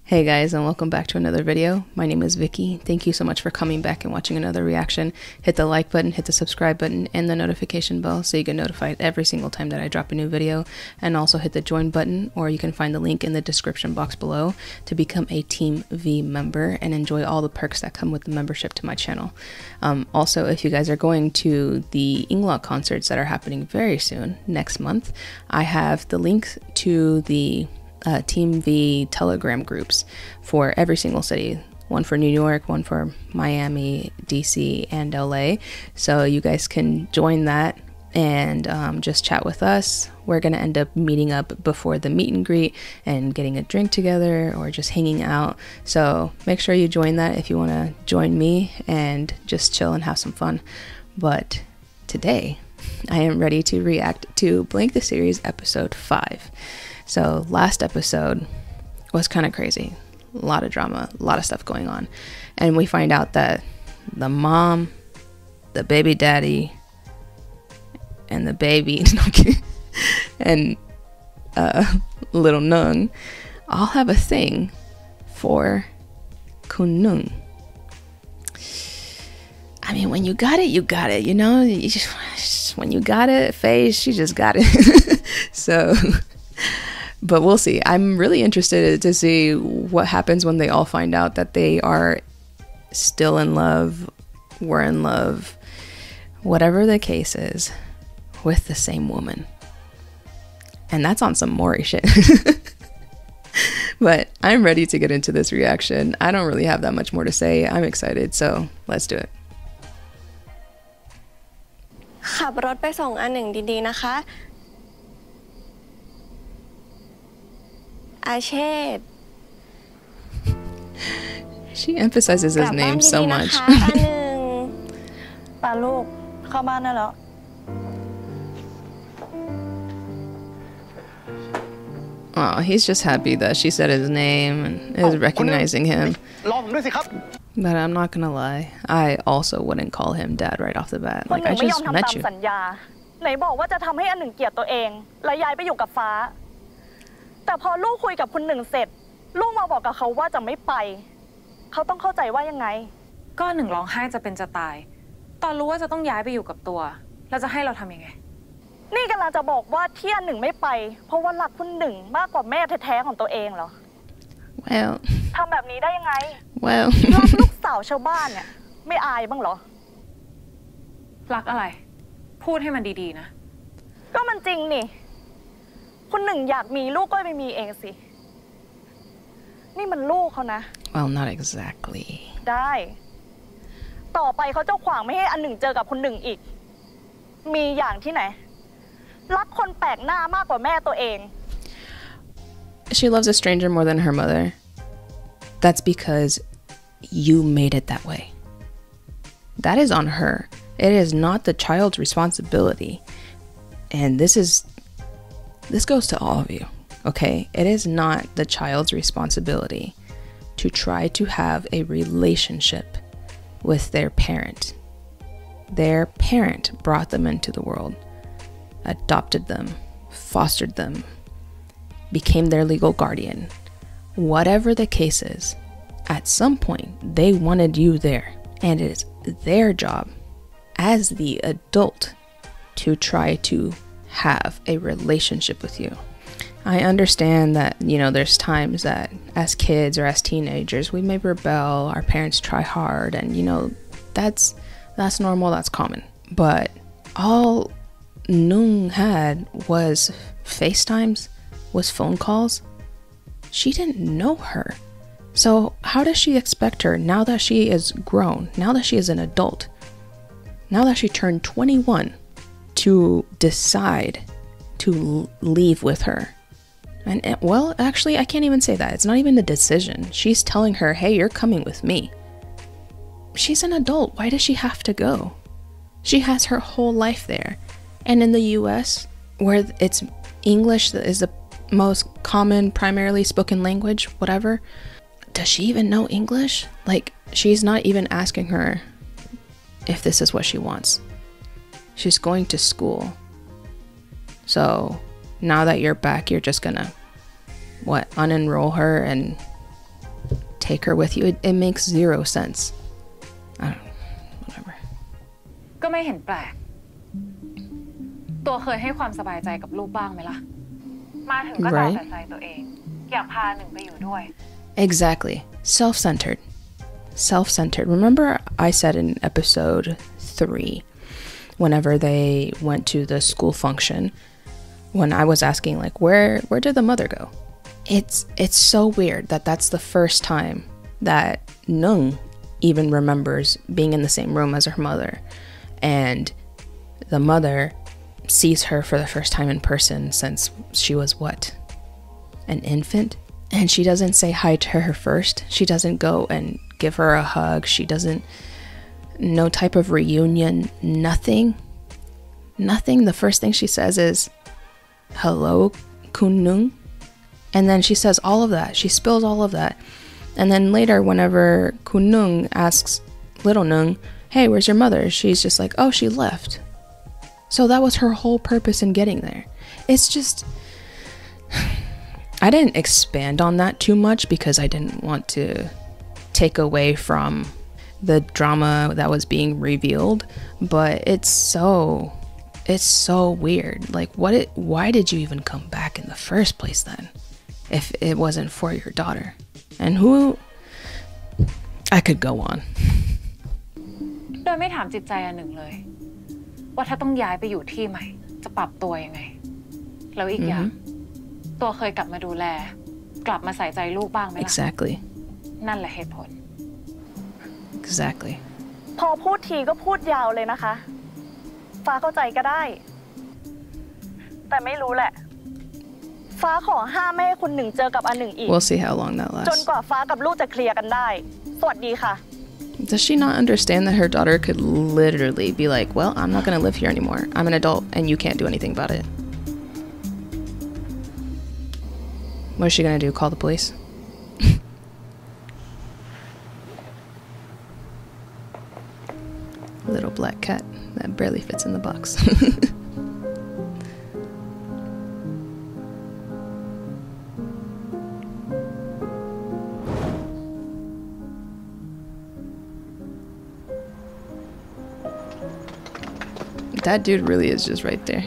Hey guys, and welcome back to another video. My name is Vicky. Thank you so much for coming back and watching another reaction. Hit the like button, hit the subscribe button, and the notification bell so you get notified every single time that I drop a new video. And also hit the join button, or you can find the link in the description box below to become a Team V member and enjoy all the perks that come with the membership to my channel. Also, if you guys are going to the Inglot concerts that are happening very soon, next month, I have the links to the Team V Telegram groups for every single city. One for New York, one for Miami, DC, and LA. So you guys can join that and just chat with us. We're gonna end up meeting up before the meet and greet and getting a drink together or just hanging out. So make sure you join that if you want to join me and just chill and have some fun. But today I am ready to react to Blank the Series episode 5. So last episode was kind of crazy. A lot of drama, a lot of stuff going on. And we find out that the mom, the baby daddy, and the baby, and little Nung all have a thing for Kunung. I mean, when you got it, you got it, you know? You just, when you got it, Faye, she just got it. So... But we'll see. I'm really interested to see what happens when they all find out that they are still in love, were in love, whatever the case is, with the same woman. And that's on some Maury shit. But I'm ready to get into this reaction. I don't really have that much more to say. I'm excited, so let's do it. ขับรถไปส่งอันหนึ่งดีๆนะคะ She emphasizes his name so much. Oh, he's just happy that she said his name and is recognizing him. But I'm not gonna lie, I also wouldn't call him dad right off the bat. Like, I just met you. ไหนบอกว่าจะทำให้อันหนึ่งเกลียดตัวเองและย้ายไปอยู่กับฟ้าแต่พอลูกคุยกับคุณหนึ่งเสร็จลูกมาบอกกับเขาว่าจะไม่ไปเขาต้องเข้าใจว่ายังไงก็หนึ่งร้องไห้จะเป็นจะตายตอนรู้ว่าจะต้องย้ายไปอยู่กับตัวแล้วจะให้เราทำยังไงนี่กำลังจะบอกว่าที่อันหนึ่งไม่ไปเพราะว่ารักคุณหนึ่งมากกว่าแม่แท้ๆของตัวเองเหรอ Well ทำแบบนี้ได้ยังไง Well รักลูกสาวชาวบ้านเนี่ยไม่อายบ้างเหรอรักอะไรพูดให้มันดีๆนะก็มันจริงนี่คุณหนึ่งอยากมีลูกก็ไปมีเองสินี่มันลูกเขานะ Well not exactly ได้ต่อไปเขาจะขวางไม่ให้อันหนึ่งเจอกับคุณหนึ่งอีกมีอย่างที่ไหนรักคนแปลกหน้ามากกว่าแม่ตัวเอง She loves a stranger more than her mother. That's because you made it that way. That is on her. It is not the child's responsibility. And this goes to all of you, okay? It is not the child's responsibility to try to have a relationship with their parent. Their parent brought them into the world, adopted them, fostered them, became their legal guardian. Whatever the case is, at some point, they wanted you there, and it is their job as the adult to try to have a relationship with you. I understand that, you know, there's times that as kids or as teenagers, we may rebel, our parents try hard, and, you know, that's normal, that's common. But all Nung had was FaceTimes, was phone calls. She didn't know her. So how does she expect her, now that she is grown, now that she is an adult, now that she turned 21, to decide to leave with her? And well, actually, I can't even say that. It's not even a decision. She's telling her, hey, you're coming with me. She's an adult. Why does she have to go? She has her whole life there. And in the US, where it's English that is the most common, primarily spoken language, whatever, does she even know English? Like, she's not even asking her if this is what she wants. She's going to school. So now that you're back, you're just gonna, what, unenroll her and take her with you. It makes zero sense. I don't know. Whatever. ก็ไม่เห็นแปลกตัวเคยให้ความสบายใจกับลูกบ้างไหมล่ะมาถึงก็ตัดใจตัวเองอยากพาหนึ่งไปอยู่ด้วย Exactly. Self-centered. Self-centered. Remember I said in episode 3, whenever they went to the school function, when I was asking like, where did the mother go? It's so weird that that's the first time that Nung even remembers being in the same room as her mother, and the mother sees her for the first time in person since she was what? An infant? And she doesn't say hi to her first. She doesn't go and give her a hug. She doesn't, no type of reunion, nothing. Nothing. The first thing she says is, hello, Kun Nung. And then she says all of that. She spills all of that. And then later, whenever Kun Nung asks little Nung, hey, where's your mother? She's just like, oh, she left. So that was her whole purpose in getting there. It's just... I didn't expand on that too much because I didn't want to take away from the drama that was being revealed, but it's so weird. Like, why did you even come back in the first place then, if it wasn't for your daughter? And who... I could go on. โดยไม่ถามจิตใจอันหนึ่งเลยว่าถ้าต้องย้ายไปอยู่ที่ใหม่จะปรับตัวยังไงแล้วอีกอย่างตัวเคยกลับมาดูแลกลับมาใส่ใจลูกบ้างไหมล่ะ Exactly. นั่นแหละเหตุผล Exactly. พอพูดทีก็พูดยาวเลยนะคะฟ้าเข้าใจก็ได้แต่ไม่รู้แหละฟ้าขอห้ามไม่ให้คุณหนึ่งเจอกับอันหนึ่งอีก We'll see how long that จน lasts. กว่าฟ้ากับลูกจะเคลียร์กันได้สวัสดีค่ะ Does she not understand that her daughter could literally be like, well, I'm not going to live here anymore. I'm an adult and you can't do anything about it. What is she going to do? Call the police? Little black cat that barely fits in the box. That dude really is just right there.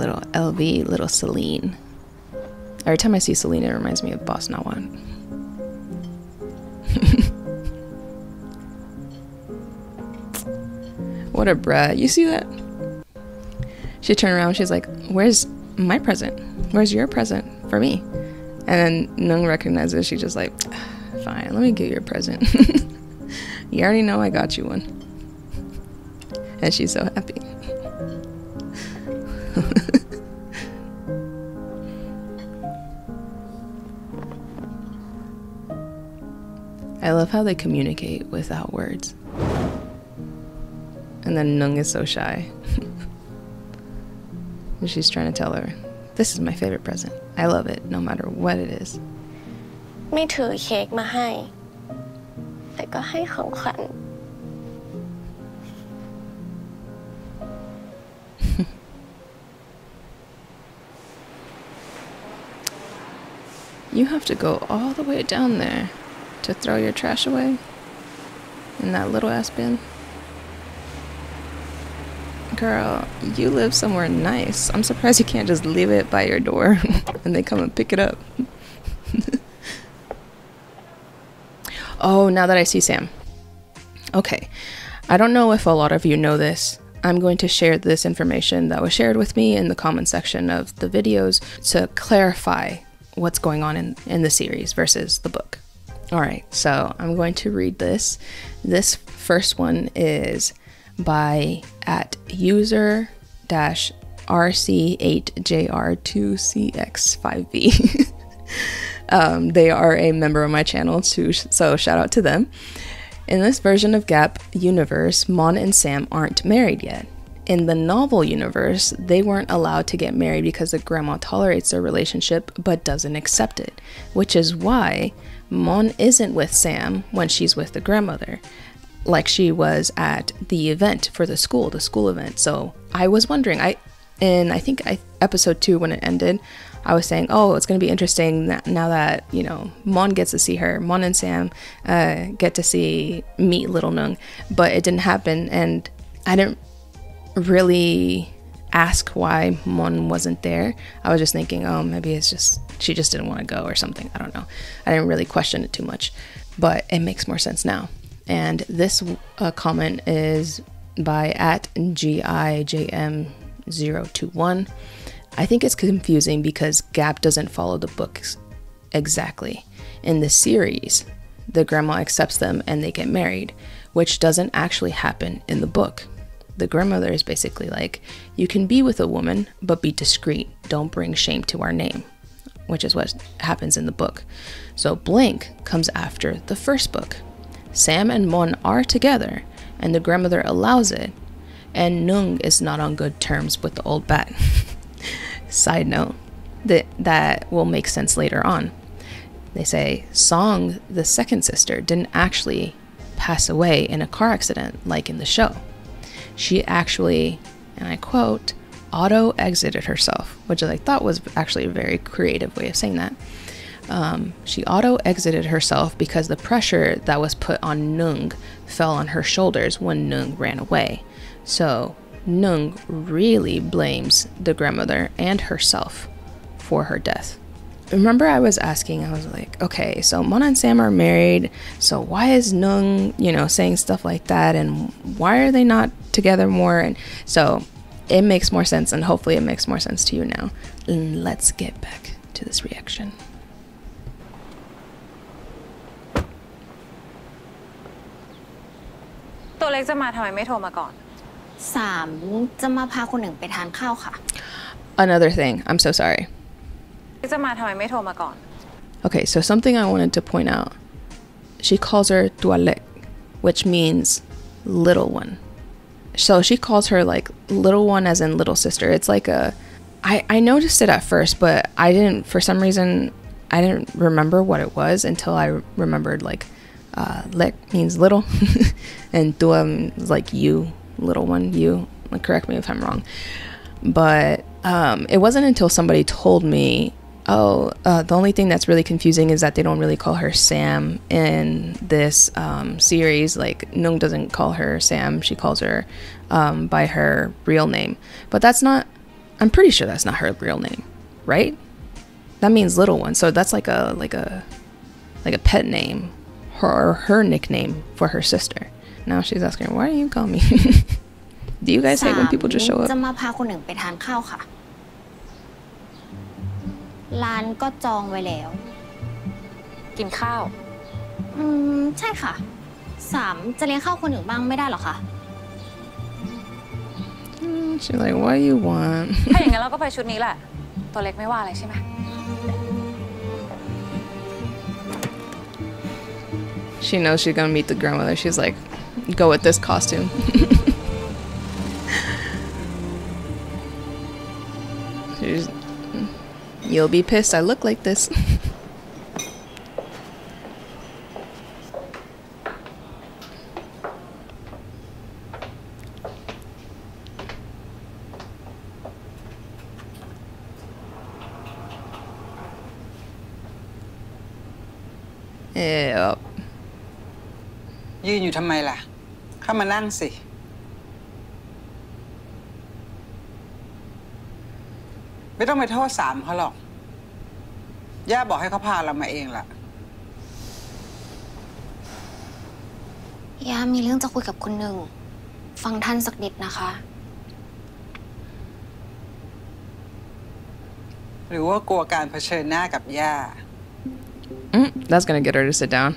Little LV, little Celine. Every time I see Celine, it reminds me of Boss Nawan. What a brat. You see that? She turned around, she's like, where's my present? Where's your present for me? And then Nung recognizes, she's just like, fine, let me get you a present. You already know I got you one. And she's so happy. I love how they communicate without words. And then Nung is so shy. And she's trying to tell her, this is my favorite present. I love it, no matter what it is. ไม่ถือเค้กมาให้แต่ก็ให้ของขวัญ You have to go all the way down there to throw your trash away in that little ass bin. Girl, you live somewhere nice. I'm surprised you can't just leave it by your door and they come and pick it up. Oh, now that I see Sam. Okay. I don't know if a lot of you know this. I'm going to share this information that was shared with me in the comment section of the videos to clarify what's going on in the series versus the book. Alright, so I'm going to read this. This first one is by @user-rc8jr2cx5v. They are a member of my channel too, so shout out to them. In this version of Gap universe, Mon and Sam aren't married yet. In the novel universe, they weren't allowed to get married because the grandma tolerates their relationship but doesn't accept it, which is why Mon isn't with Sam when she's with the grandmother, like she was at the event for the school event. So I was wondering, in I think episode 2 when it ended, I was saying, oh, it's going to be interesting now that, you know, Mon gets to see her. Mon and Sam get to meet little Nung, but it didn't happen, and I didn't really ask why Mon wasn't there. I was just thinking, oh, maybe it's just she just didn't want to go or something. I don't know. I didn't really question it too much, but it makes more sense now. And this comment is by @GIJM021. I think it's confusing because Gap doesn't follow the books exactly. In the series, the grandma accepts them and they get married, which doesn't actually happen in the book. The grandmother is basically like, you can be with a woman, but be discreet. Don't bring shame to our name, which is what happens in the book. So Blink comes after the first book. Sam and Mon are together, and the grandmother allows it, and Nung is not on good terms with the old bat. Side note, that will make sense later on. They say Song, the second sister, didn't actually pass away in a car accident like in the show. She actually, and I quote, auto-exited herself, which I thought was actually a very creative way of saying that. She auto-exited herself because the pressure that was put on Nung fell on her shoulders when Nung ran away. So Nung really blames the grandmother and herself for her death. Remember, I was asking, I was like, okay, so Mon and Sam are married, so why is Nung, you know, saying stuff like that, and why are they not together more? And so it makes more sense, and hopefully it makes more sense to you now. And let's get back to this reaction. ตัวเล็กจะมาทำไมไม่โทรมาก่อน 3 จะมาพาคนหนึ่งไปทานข้าวค่ะ Another thing, I'm so sorry. จะมาทำไมไม่โทรมาก่อน Okay, so something I wanted to point out. She calls her Tualek, which means little one. So she calls her like little one as in little sister. It's like I noticed it at first, but I didn't, for some reason, I didn't remember what it was until I remembered like Lek means little and Tua is like you, little one, you. Like, correct me if I'm wrong. But it wasn't until somebody told me, oh, the only thing that's really confusing is that they don't really call her Sam in this series. Like, Nung doesn't call her Sam. She calls her by her real name. But that's not, I'm pretty sure that's not her real name, right? That means little one. So that's like a pet name, her nickname for her sister. Now she's asking, why do you call me? Do you guys hate when people just show up? จะมาพาคนหนึ่งไปทานข้าวค่ะ ร้านก็จองไว้แล้ว กินข้าว ใช่ค่ะ 3 จะเลี้ยงข้าวคนอื่นบ้างไม่ได้หรอคะ She's like, what do you want? ถ้าอย่างนั้นเราก็ไปชุดนี้แหละ ตัวเล็กไม่ว่าอะไรใช่ไหม She knows she's gonna meet the grandmother. She's like, go with this costume. You'll be pissed I look like this. Yep. ยืนอยู่ทำไมล่ะเข้ามานั่งสิไม่ต้องไปโทษ3เขาหรอกย่าบอกให้เขาพาเรามาเองล่ะ ย่ามีเรื่องจะคุยกับคุณหนึ่ง ฟังท่านสักนิดนะคะ หรือว่ากลัวการเผชิญหน้ากับย่า That's gonna get her to sit down.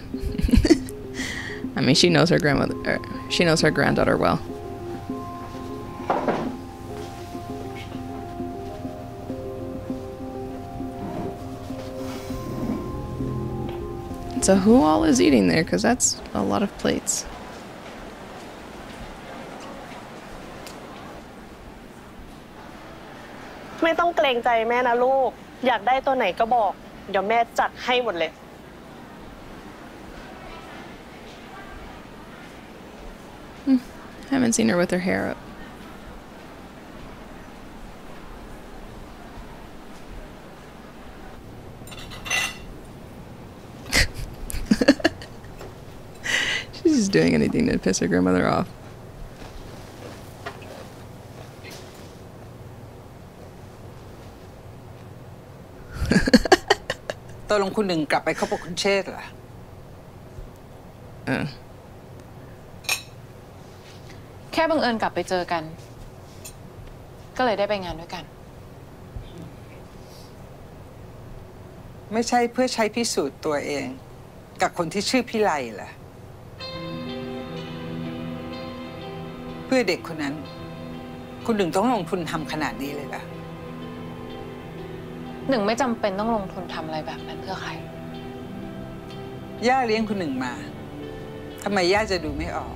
I mean, she knows her grandmother. She knows her granddaughter well. So who all is eating there? Because that's a lot of plates. ไม่ต้องเกรงใจแม่นะลูก อยากได้ตัวไหนก็บอก เดี๋ยวแม่จัดให้หมดเลย Haven't seen her with her hair up. just doing anything to piss her grandmother off. ตกลงคุณหนึ่งกลับไปคบกับคุณเชษฐ์เหรอแค่บังเอิญกลับไปเจอกันก็เลยได้ไปงานด้วยกันไม่ใช่เพื่อใช้พิสูจน์ตัวเองกับคนที่ชื่อพิไลเหรอเพื่อเด็กคนนั้นคุณหนึ่งต้องลงทุนทำขนาดนี้เลยเหรอหนึ่งไม่จำเป็นต้องลงทุนทำอะไรแบบนั้นเพื่อใครย่าเลี้ยงคุณหนึ่งมาทำไมย่าจะดูไม่ออก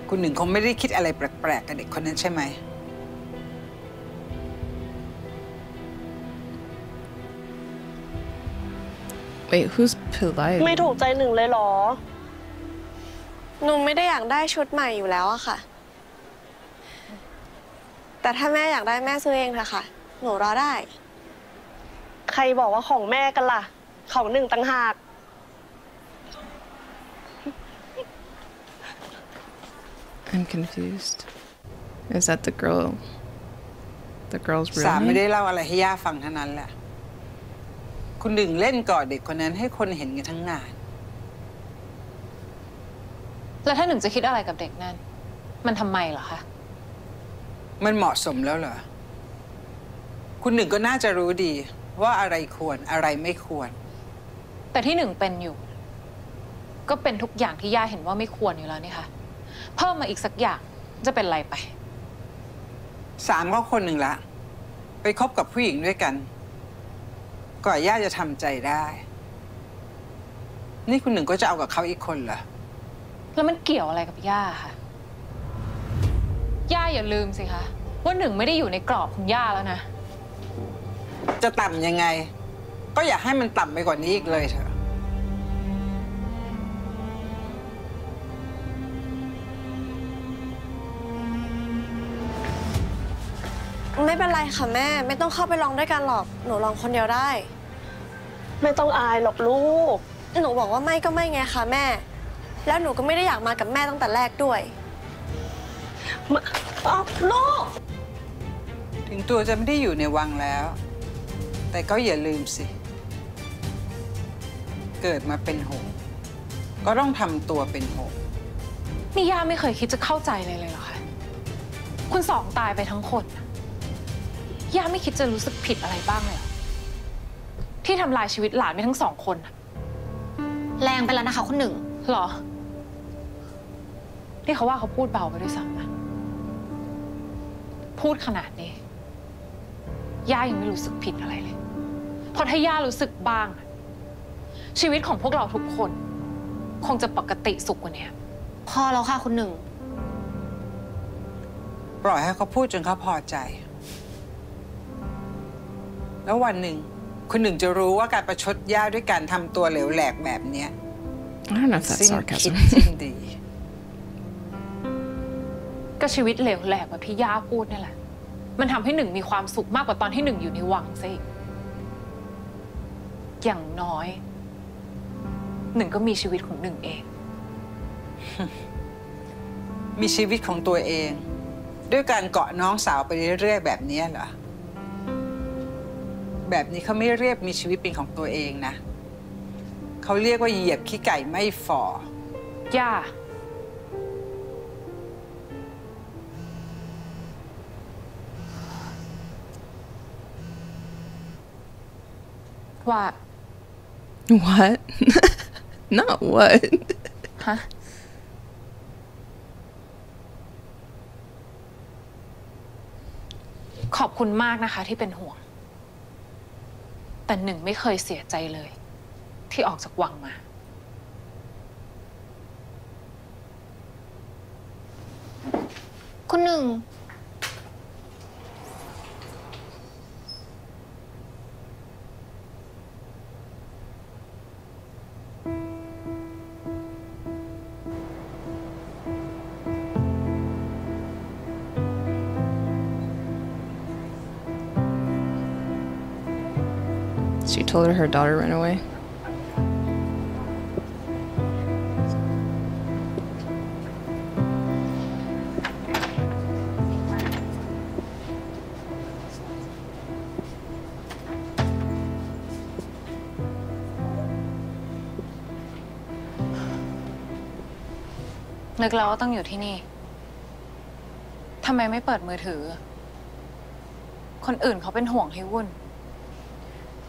คุณหนึ่งคงไม่ได้คิดอะไรแปลกๆกับเด็กคนนั้นใช่ไหมWait, who's polite? ไม่ถูกใจหนึ่งเลยเหรอหนูไม่ได้อยากได้ชุดใหม่อยู่แล้วอะค่ะแต่ถ้าแม่อยากได้แม่ซื้อเองเถอะค่ะหนูรอได้ใครบอกว่าของแม่กันล่ะของหนึ่งต่างหาก I'm confused. Is that the girl? The girl's real สาม name? ไม่ได้เล่าอะไรให้ย่าฟังเท่านั้นแหละคุณหนึ่งเล่นกอดเด็กคนนั้นให้คนเห็นกันทั้งงานแล้วถ้าหนึ่งจะคิดอะไรกับเด็กนั่นมันทำไมเหรอคะมันเหมาะสมแล้วเหรอคุณหนึ่งก็น่าจะรู้ดีว่าอะไรควรอะไรไม่ควรแต่ที่หนึ่งเป็นอยู่ก็เป็นทุกอย่างที่ย่าเห็นว่าไม่ควรอยู่แล้วนี่ค่ะเพิ่มมาอีกสักอย่างจะเป็นไรไปสามก็คนหนึ่งละไปคบกับผู้หญิงด้วยกันกว่าย่าจะทำใจได้นี่คุณหนึ่งก็จะเอากับเขาอีกคนเหรอแล้วมันเกี่ยวอะไรกับย่าค่ะย่าอย่าลืมสิคะว่าหนึ่งไม่ได้อยู่ในกรอบของย่าแล้วนะจะต่ำยังไงก็อย่าให้มันต่ำไปกว่านี้อีกเลยเถอะไม่เป็นไรค่ะแม่ไม่ต้องเข้าไปลองด้วยกันหรอกหนูลองคนเดียวได้ไม่ต้องอายหรอกลูกหนูบอกว่าไม่ก็ไม่ไงคะแม่แล้วหนูก็ไม่ได้อยากมากับแม่ตั้งแต่แรกด้วยลูกถึงตัวจะไม่ได้อยู่ในวังแล้วแต่ก็อย่าลืมสิเกิดมาเป็นหงส์ก็ต้องทำตัวเป็นหงส์นี่ย่าไม่เคยคิดจะเข้าใจเลยเหรอคะคุณสองตายไปทั้งคนย่าไม่คิดจะรู้สึกผิดอะไรบ้างเลยที่ทำลายชีวิตหลานไปทั้งสองคนแรงไปแล้วนะคะคุณหนึ่งหรอที่เขาว่าเขาพูดเบาไปด้วยซ้ำนะพูดขนาดนี้ย่ายังไม่รู้สึกผิดอะไรเลยเพราะถ้าย่ารู้สึกบ้างชีวิตของพวกเราทุกคนคงจะปกติสุขกว่านี้พอแล้วค่ะคุณหนึ่งปล่อยให้เขาพูดจนเขาพอใจแล้ววันหนึ่งคุณหนึ่งจะรู้ว่าการประชดย่าด้วยการทำตัวเหลวแหลกแบบนี้สิ้นคิดสิ้นดีก็ชีวิตเหลวแหลกแบบที่ย่าพูดนี่แหละมันทำให้หนึ่งมีความสุขมากกว่าตอนที่หนึ่งอยู่ในวังซะอีกอย่างน้อยหนึ่งก็มีชีวิตของหนึ่งเองมีชีวิตของตัวเองด้วยการเกาะน้องสาวไปเรื่อยๆแบบนี้เหรอแบบนี้เขาไม่เรียกมีชีวิตเป็นของตัวเองนะเขาเรียกว่าเหยียบขี้ไก่ไม่ฝ่อย่าว่า What? Not what? ฮะขอบคุณมากนะคะที่เป็นห่วงแต่หนึ่งไม่เคยเสียใจเลยที่ออกจากวังมาคุณหนึ่งShe told her daughter ran away. นึกแล้วว่าต้องอยู่ที่นี่ทำไมไม่เปิดมือถือคนอื่นเขาเป็นห่วงให้วุ่น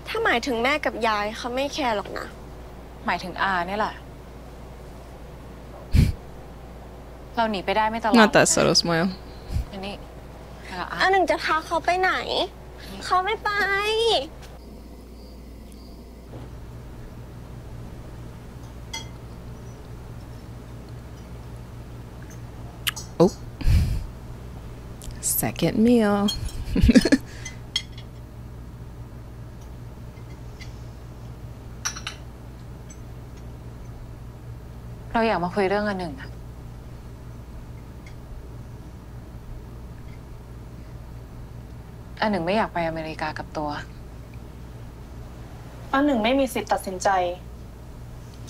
ถ้าหมายถึงแม่กับยายเขาไม่แคร์หรอกนะ หมายถึงอาเนี่ยแหละเราหนีไปได้ไม่ตลอด Not that subtle smile. อันนี้ อันหนึ่งจะพาเขาไปไหน เขาไม่ไป Oh. Second meal. เราอยากมาคุยเรื่องอันหนึ่งอันหนึ่งไม่อยากไปอเมริกากับตัวอันหนึ่งไม่มีสิทธิ์ตัดสินใจ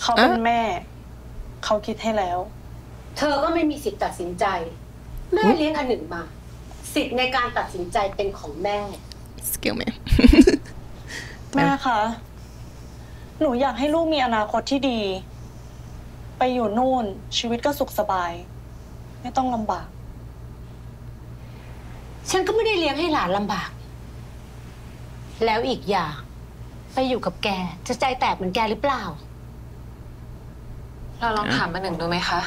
เขาเป็นแม่เขาคิดให้แล้วเธอก็ไม่มีสิทธิ์ตัดสินใจแม่เลี้ยงอันหนึ่งมาสิทธิ์ในการตัดสินใจเป็นของแม่ Skill man. แม่คะหนูอยากให้ลูกมีอนาคตที่ดีไปอยู่นู่นชีวิตก็สุขสบายไม่ต้องลำบากฉันก็ไม่ได้เลี้ยงให้หลานลำบากแล้วอีกอย่างไปอยู่กับแกจะใจแตกเหมือนแกหรือเปล่าเราลองถามอันหนึ่งดูไหมคะ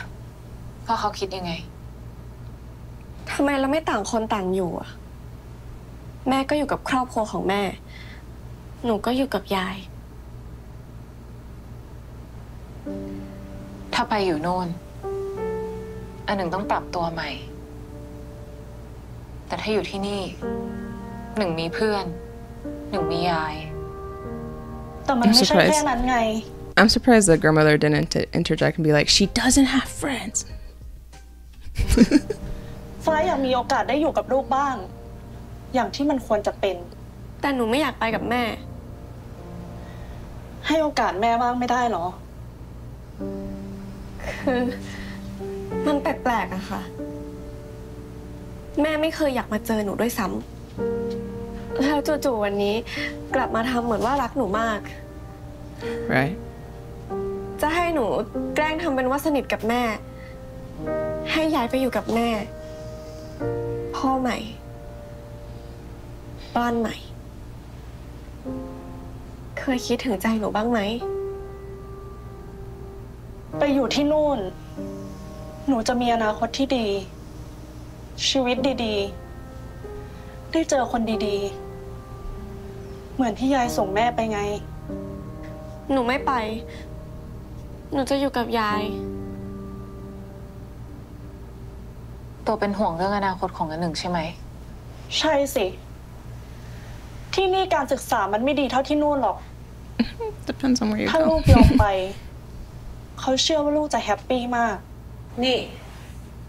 ว่าเขาคิดยังไงทำไมเราไม่ต่างคนต่างอยู่อะแม่ก็อยู่กับครอบครัวของแม่ หนูก็อยู่กับยาย ถ้าไปอยู่โน่นอันหนึ่งต้องปรับตัวใหม่แต่ถ้าอยู่ที่นี่หนึ่งมีเพื่อนหนึ่งมียายแต่มันไม่ใช่แค่นั้นไง I'm surprised the grandmother didn't interject and be like, she doesn't have friends. ฟ้าอยากมีโอกาสได้อยู่กับลูกบ้างอย่างที่มันควรจะเป็นแต่หนูไม่อยากไปกับแม่ ให้โอกาสแม่บ้างไม่ได้หรอคือมันแปลกๆอะค่ะแม่ไม่เคยอยากมาเจอหนูด้วยซ้ำแล้วจู่ๆวันนี้กลับมาทำเหมือนว่ารักหนูมาก Right. จะให้หนูแกล้งทำเป็นว่าสนิทกับแม่ให้ย้ายไปอยู่กับแม่พ่อใหม่บ้านใหม่เคยคิดถึงใจหนูบ้างไหมไปอยู่ที่นู่นหนูจะมีอนาคตที่ดีชีวิตดีๆได้เจอคนดีๆเหมือนที่ยายส่งแม่ไปไงหนูไม่ไปหนูจะอยู่กับยายตัวเป็นห่วงเรื่องอนาคตของอันหนึ่งใช่ไหมใช่สิที่นี่การศึกษามันไม่ดีเท่าที่นู่นหรอก Depends on where you ถ้าลู go. กยอมไปเขาเชื่อว่าลูกจะแฮปปี้มากนี่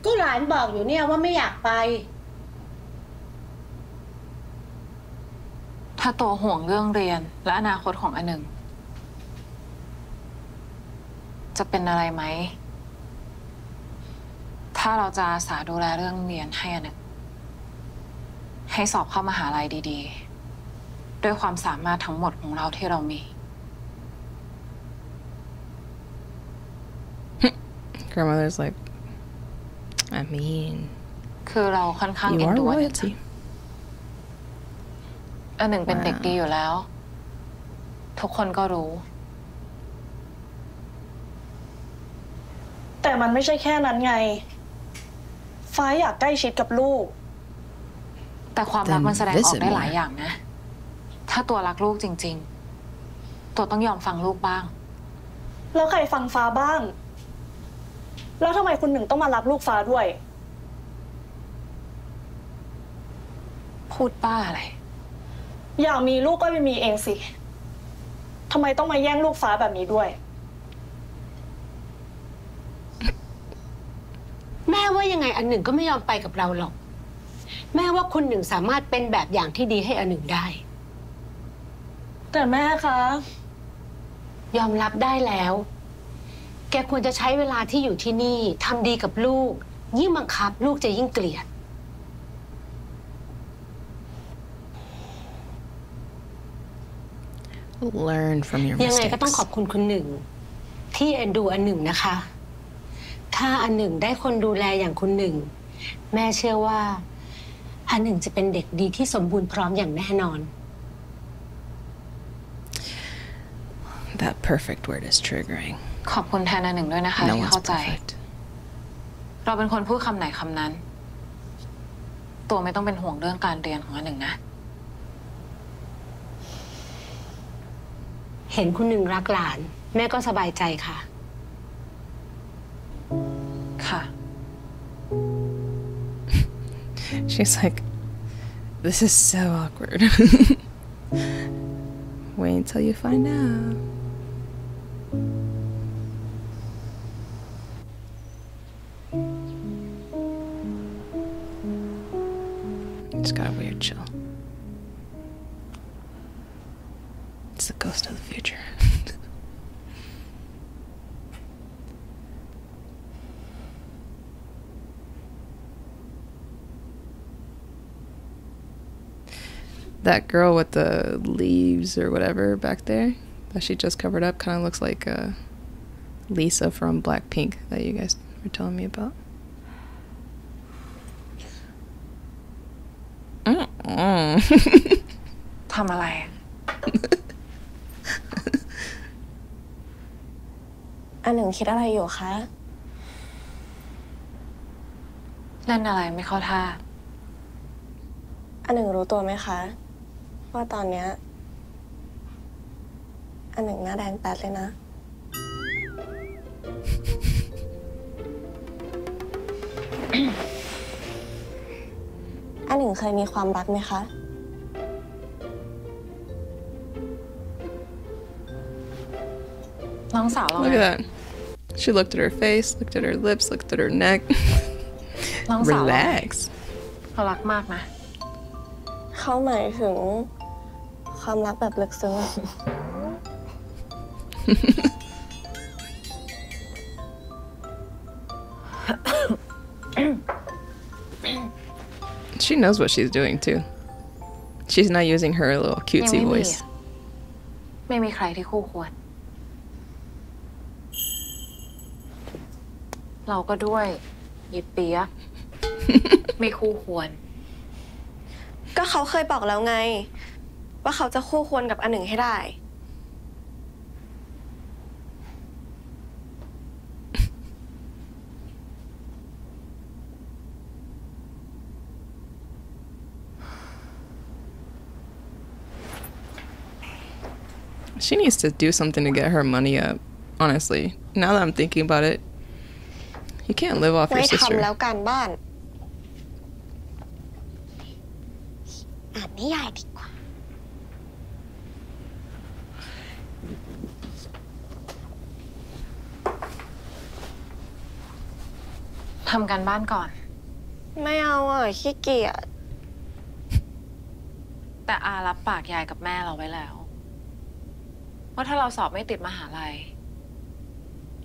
ก็หลานบอกอยู่เนี่ยว่าไม่อยากไปถ้าตัวห่วงเรื่องเรียนและอนาคตของอันหนึ่งจะเป็นอะไรไหมถ้าเราจะอาสาดูแลเรื่องเรียนให้อันหนึ่งให้สอบเข้ามหาลัยดีๆด้วยความสามารถทั้งหมดของเราที่เรามี Grandmother's like, I mean, คือเราค่อนข้าง you เอ็น are ดูอันหนึ่ง royalty. อันหนึ่งเป็นเด็กดีอยู่แล้ว ทุกคนก็รู้ แต่มันไม่ใช่แค่นั้นไงฟ้าอยากใกล้ชิดกับลูกแต่ความรักมันแสดงออกได้หลายอย่างนะ ถ้าตัวรักลูกจริงๆตัวต้องยอมฟังลูกบ้าง แล้วใครฟังฟ้าบ้างแล้วทำไมคุณหนึ่งต้องมารับลูกฟ้าด้วยพูดบ้าอะไรอยากมีลูกก็ไปมีเองสิทำไมต้องมาแย่งลูกฟ้าแบบนี้ด้วยแม่ว่ายังไงอันหนึ่งก็ไม่ยอมไปกับเราหรอกแม่ว่าคุณหนึ่งสามารถเป็นแบบอย่างที่ดีให้อันหนึ่งได้แต่แม่คะยอมรับได้แล้วแกควรจะใช้เวลาที่อยู่ที่นี่ทำดีกับลูกยิ่งบังคับลูกจะยิ่งเกลียดLearn from your mistakes. ยังไงก็ต้องขอบคุณคุณหนึ่งที่เอ็นดูอันหนึ่งนะคะ ถ้าอันหนึ่งได้คนดูแลอย่างคุณหนึ่งแม่เชื่อว่าอันหนึ่งจะเป็นเด็กดีที่สมบูรณ์พร้อมอย่างแน่นอน That perfect word is triggering. ขอบคุณแทนอันหนึ่งด้วยนะคะ No ที่ one's เข้าใจ perfect. เราเป็นคนพูดคำไหนคำนั้น ตัวไม่ต้องเป็นห่วงเรื่องการเรียนของอันหนึ่งนะ เห็นคุณหนึ่งรักหลานแม่ก็สบายใจค่ะ ค่ะ She's like, this is so awkward. Wait until you find out. It's got a weird chill. It's the ghost of the future. That girl with the leaves or whatever back there that she just covered up kind of looks like Lisa from Blackpink that you guys were telling me about. ทำอะไร อันหนึ่งคิดอะไรอยู่คะ เล่นอะไรไม่เข้าท่า อันหนึ่งรู้ตัวไหมคะว่าตอนเนี้ยอันหนึ่งหน้าแดงแป๊ดเลยนะ อันหนึ่งเคยมีความรักไหมคะ น้องสาวเรา Look at that. She looked at her face, looked at her lips, looked at her neck. น้องสาวเรา Relax. เขารักมากนะ เขาหมายถึงความรักแบบลึกซึ้ง She knows what she's doing too. She's not using her little ยัง cutesy ไม่มี voice. ไม่มีใครที่คู่ควร เราก็ด้วยยิบเปียก ไม่คู่ควร ก็เขาเคยบอกแล้วไง ว่าเขาจะคู่ควรกับอันหนึ่งให้ได้ She needs to do something to get her money up. Honestly, now that I'm thinking about it, you can't live off ไม่ your sister. ทำแล้วการบ้าน อ่านนิยายดีกว่า ทำการบ้านก่อน ไม่เอาอ่ะขี้เกียจ แต่อารับปากยายกับแม่เราไว้แล้ว ว่าถ้าเราสอบไม่ติดมหาลัย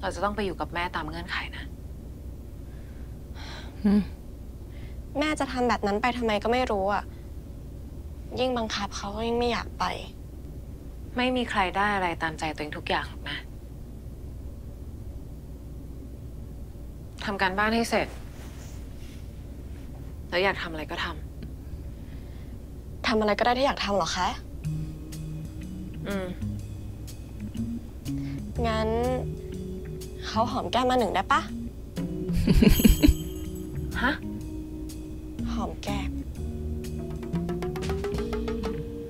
เราจะต้องไปอยู่กับแม่ตามเงื่อนไขนะ แม่จะทำแบบนั้นไปทำไมก็ไม่รู้อ่ะ ยิ่งบังคับเขาก็ยิ่งไม่อยากไป ไม่มีใครได้อะไรตามใจตัวเองทุกอย่างหรอกนะทำการบ้านให้เสร็จ แล้วอยากทำอะไรก็ทำ ทำอะไรก็ได้ที่อยากทำเหรอคะ งั้นเขาหอมแก้มมาหนึ่งได้ปะ ฮะ หอมแก้ม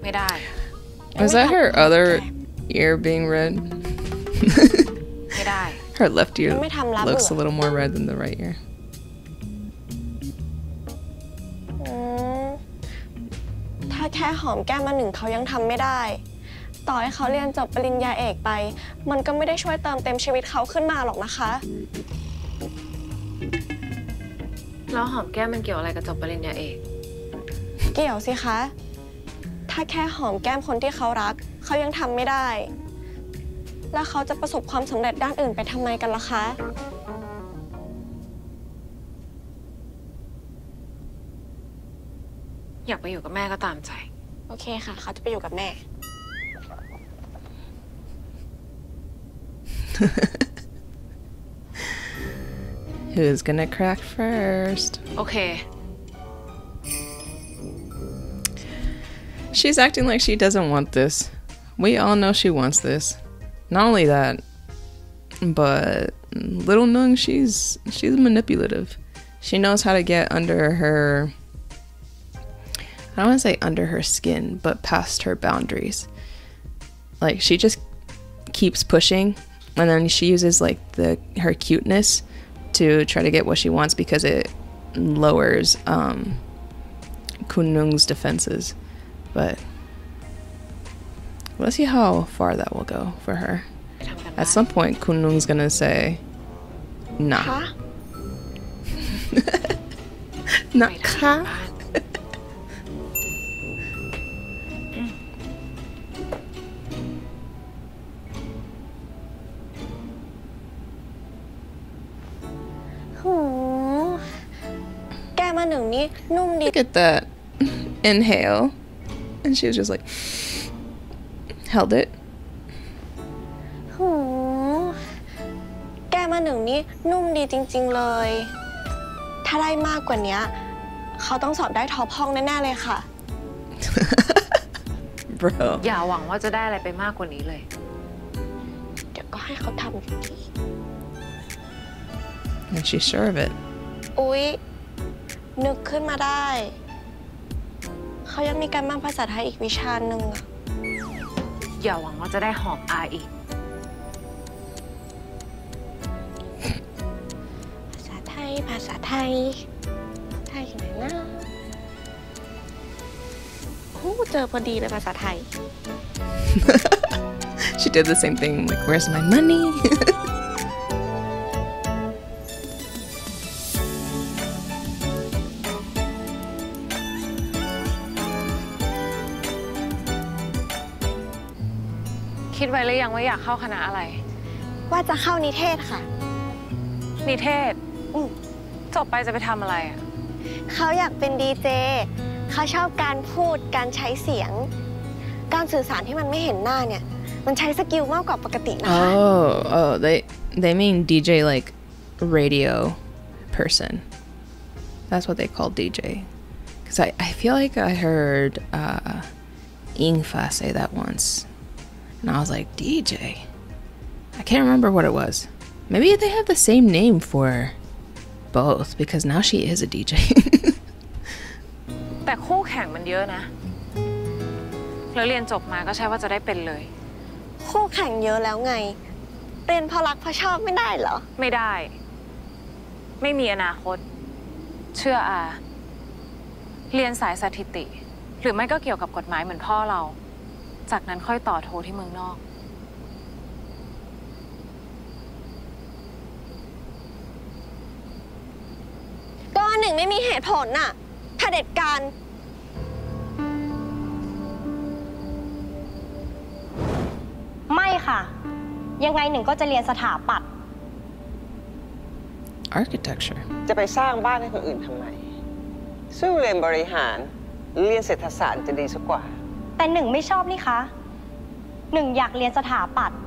ไม่ได้ Was that her other ear being red? ไม่ได้ Her left ear ไม่ทำละ looks a เบื่อ little more red than the right ear. ถ้าแค่หอมแก้มมาหนึ่งเขายังทำไม่ได้ ต่อให้เขาเรียนจบปริญญาเอกไป มันก็ไม่ได้ช่วยเติมเต็มชีวิตเขาขึ้นมาหรอกนะคะ แล้วหอมแก้มมันเกี่ยวอะไรกับจบปริญญาเอก เกี่ยวสิคะ ถ้าแค่หอมแก้มคนที่เขารัก เขายังทำไม่ได้ แล้วเขาจะประสบความสำเร็จด้านอื่นไปทำไมกันล่ะคะ อยากไปอยู่กับแม่ก็ตามใจ โอเคค่ะ เขาจะไปอยู่กับแม่ I Who's gonna crack first? Okay. She's acting like she doesn't want this. We all know she wants this. Not only that, but little Nung, she's manipulative. She knows how to get under her, I don't want to say under her skin, but past her boundaries. Like, she just keeps pushing, and then she uses like her cuteness to try to get what she wants because it lowers Kunung's defenses. But let's see how far that will go for her. At some point, Kunung's gonna say, nah. Not ka. แกมาหนึ่งนี่นุ่มดี Look at that. Inhale. And she was just like, held it. แกมาหนึ่งนี่นุ่มดีจริงๆเลยถ้าได้มากกว่านี้เขาต้องสอบได้ท็อปห้องแน่ๆเลยค่ะ Bro. อย่าหวังว่าจะได้อะไรไปมากกว่านี้เลย เดี๋ยวก็ให้เขาทำที And she's sure of it. อุ๊ยนึกขึ้นมาได้เขายังมีการบ้านภาษาไทยอีกวิชาหนึ่งอะ อย่าหวังว่าจะได้หอมอาอีก ภาษาไทยอยู่ไหนนะโอ้เจอพอดีเลยภาษาไทย She did the same thing. Like, where's my money?คิดไว้หรือยังว่าอยากเข้าคณะอะไร ว่าจะเข้านิเทศค่ะ นิเทศจบไปจะไปทำอะไรอ่ะ เขาอยากเป็นดีเจเขาชอบการพูดการใช้เสียงการสื่อสารที่มันไม่เห็นหน้าเนี่ยมันใช้สกิลมากกว่าปกตินะคะ Oh, they mean DJ like radio person. That's what they call DJ. Because I feel like I heard Ingfa say that once. And I was like, DJ? I can't remember what it was. Maybe they have the same name for both because now she is a DJ. แต่คู่แข่งมันเยอะนะแล้วเรียนจบมาก็ใช่ว่าจะได้เป็นเลย คู่แข่งเยอะแล้วไงเรียนเพราะรักเพราะชอบไม่ได้เหรอ ไม่ได้ ไม่มีอนาคต เชื่ออาเรียนสายสถิติ หรือไม่ก็เกี่ยวกับกฎหมายเหมือนพ่อเรา จากนั้นค่อยต่อโทที่เมืองนอก ก็หนึ่งไม่มีเหตุผลน่ะเผด็จการ ไม่ค่ะ ยังไงหนึ่งก็จะเรียนสถาปัตย์ Architecture. จะไปสร้างบ้านให้คนอื่นทำไมสู้เรียนบริหารเรียนเศรษฐศาสตร์จะดีสักกว่า แต่หนึ่งไม่ชอบนี่คะหนึ่งอยากเรียนสถาปัตย์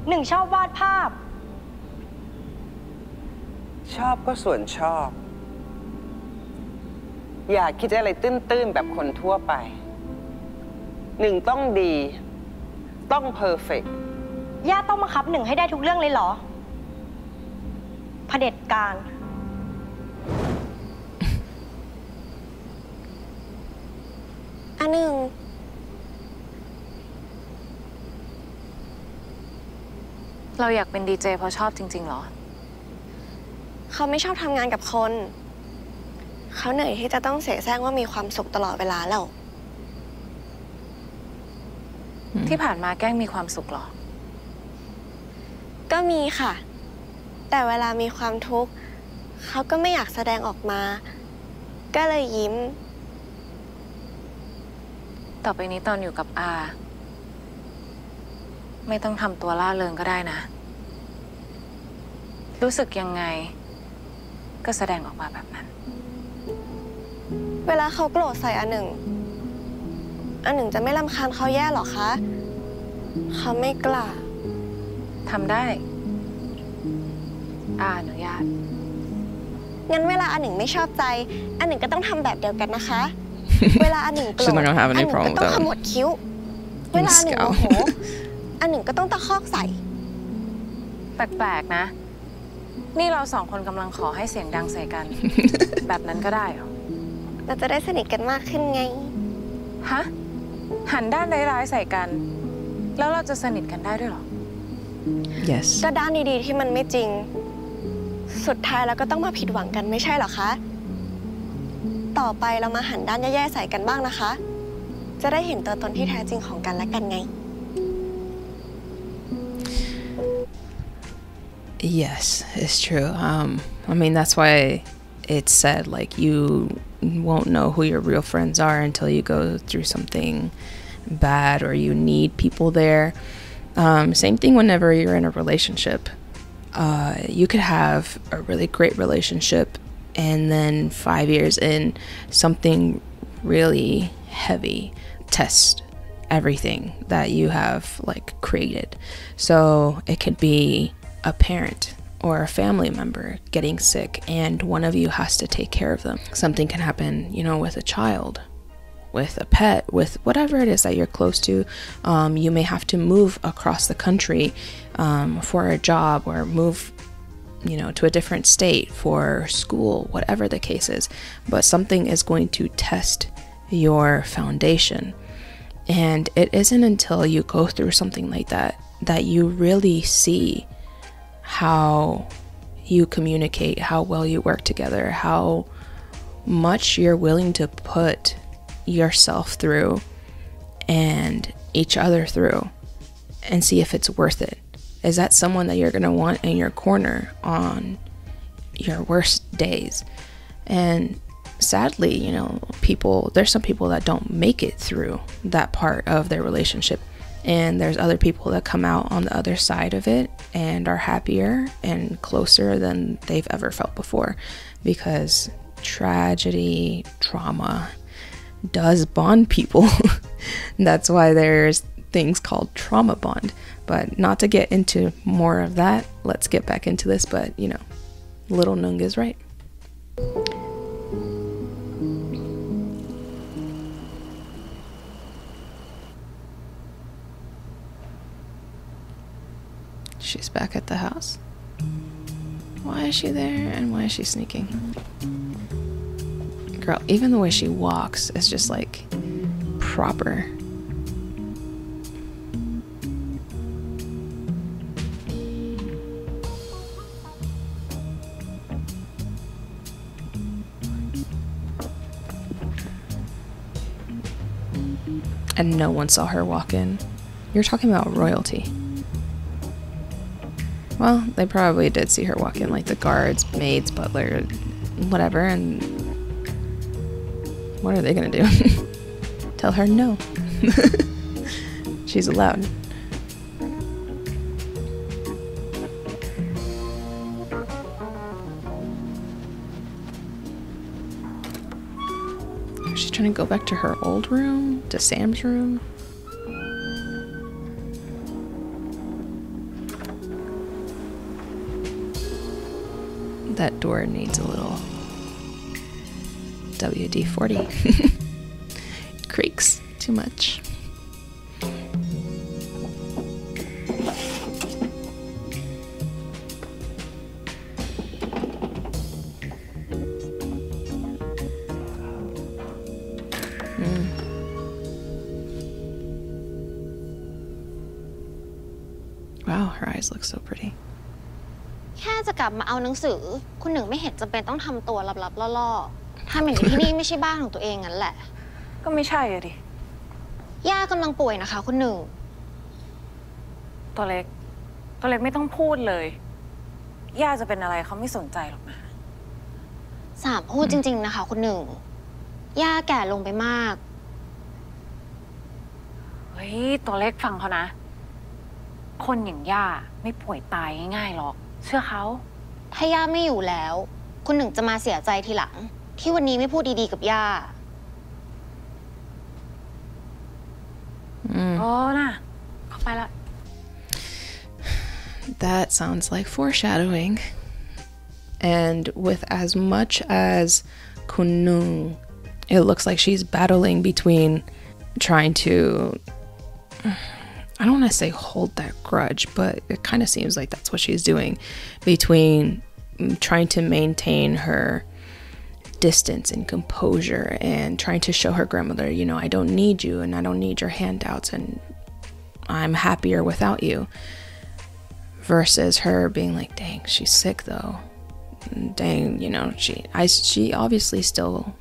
หนึ่งชอบวาดภาพ ชอบก็ส่วนชอบ อย่าคิดอะไรตื้นๆแบบคนทั่วไปหนึ่งต้องดีต้องเพอร์เฟกต์ ย่าต้องบังคับหนึ่งให้ได้ทุกเรื่องเลยเหรอเผด็จการ อันหนึ่งเราอยากเป็นดีเจเพราะชอบจริงๆเหรอ เขาไม่ชอบทำงานกับคนเขาเหนื่อยที่จะต้องเสแสร้งว่ามีความสุขตลอดเวลาแล้ว ที่ผ่านมาแกล้งมีความสุขเหรอ ก็มีค่ะ แต่เวลามีความทุกข์เขาก็ไม่อยากแสดงออกมา ก็เลยยิ้ม ต่อไปนี้ตอนอยู่กับอาไม่ต้องทำตัวล่าเริงก็ได้นะ รู้สึกยังไงก็แสดงออกมาแบบนั้น เวลาเขาโกรธใส่อันหนึ่งจะไม่รำคาญเขาแย่หรอคะเขาไม่กล้า ทำได้อาอนุญาต งั้นเวลาอันหนึ่งไม่ชอบใจอันหนึ่งก็ต้องทำแบบเดียวกันนะคะ เวลาอันหนึ่งโกรธ She's not gonna have อันห any นึ่ง problem ก็ with ต้องข that. มวดคิ้ว เวลาอันหนึ่งโมโหอันหนึ่งก็ต้องตะคอกใส่ แปลกๆนะ นี่เราสองคนกำลังขอให้เสียงดังใส่กัน แบบนั้นก็ได้เหรอ เราจะได้สนิทกันมากขึ้นไง ฮะ หันด้านร้ายๆใส่กัน แล้วเราจะสนิทกันได้ด้วยเหรอ Yes. ก็ด้านดีๆที่มันไม่จริง สุดท้ายแล้วก็ต้องมาผิดหวังกันไม่ใช่เหรอคะ ต่อไปเรามาหันด้านแย่ๆใส่กันบ้างนะคะ จะได้เห็นตัวตนที่แท้จริงของกันและกันไง Yes, it's true. I mean, that's why it's said, like, you won't know who your real friends are until you go through something bad or you need people there. Same thing whenever you're in a relationship. You could have a really great relationship and then 5 years in, something really heavy test everything that you have like created. So it could be a parent or a family member getting sick and one of you has to take care of them. Something can happen, you know, with a child, with a pet, with whatever it is that you're close to. You may have to move across the country for a job or move, you know, to a different state for school, whatever the case is. But something is going to test your foundation. And it isn't until you go through something like that that you really see how you communicate, how well you work together, how much you're willing to put yourself through and each other through and see if it's worth it. Is that someone that you're going to want in your corner on your worst days? And sadly, you know, there's some people that don't make it through that part of their relationship. And there's other people that come out on the other side of it and are happier and closer than they've ever felt before. Because tragedy, trauma does bond people. That's why there's things called trauma bond. But not to get into more of that, let's get back into this. But, you know, little Nung is right. She's back at the house. Why is she there and why is she sneaking? Girl, even the way she walks is just like proper. And no one saw her walk in. You're talking about royalty. Well, they probably did see her walk in, like the guards, maids, butler, whatever, and what are they gonna do? Tell her no. She's allowed. Is she trying to go back to her old room? To Sam's room? That door needs a little WD-40. Creaks too much. Wow, her eyes look so pretty. แค่จะกลับมาเอาหนังสือคุณหนึ่งไม่เห็นจำเป็นต้องทำตัวลับๆล่อๆทำอย่างที่นี่ไม่ใช่บ้านของตัวเองงั้นแหละ ก็ไม่ใช่อะดิ ย่ากำลังป่วยนะคะคุณหนึ่ง ตัวเล็กไม่ต้องพูดเลย ย่าจะเป็นอะไรเขาไม่สนใจหรอกนะ สามพูดจริงๆนะคะคุณหนึ่ง ย่าแก่ลงไปมาก เฮ้ยตัวเล็กฟังเขานะ คนอย่างย่าไม่ป่วยตายง่ายๆหรอกเชื่อเขา ถ้าย่าไม่อยู่แล้ว คุณหนึ่งจะมาเสียใจทีหลัง ที่วันนี้ไม่พูดดีๆกับย่า อ๋อน่ะเข้าไปละ That sounds like foreshadowing. And with as much as Kunung, it looks like she's battling between trying to, I don't want to say hold that grudge, but it kind of seems like that's what she's doing, between trying to maintain her distance and composure and trying to show her grandmother, you know, I don't need you and I don't need your handouts and I'm happier without you, versus her being like, dang, she's sick though. Dang, you know, she obviously still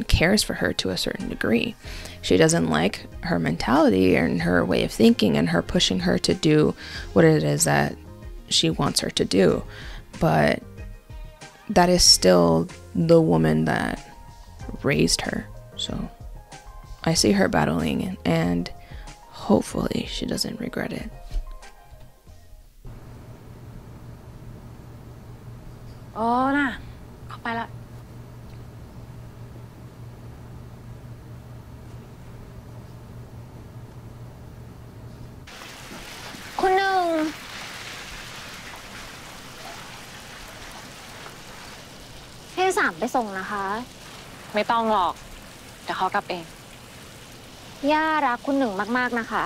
cares for her to a certain degree. She doesn't like her mentality and her way of thinking and her pushing her to do what it is that she wants her to do. But that is still the woman that raised her. So I see her battling, and hopefully she doesn't regret it. อ๋อน่ะเข้าไปละ คุณหนึ่งพี่สามไปส่งนะคะ ไม่ต้องหรอกเดี๋ยวเขากลับเอง ย่ารักคุณหนึ่งมากๆนะคะ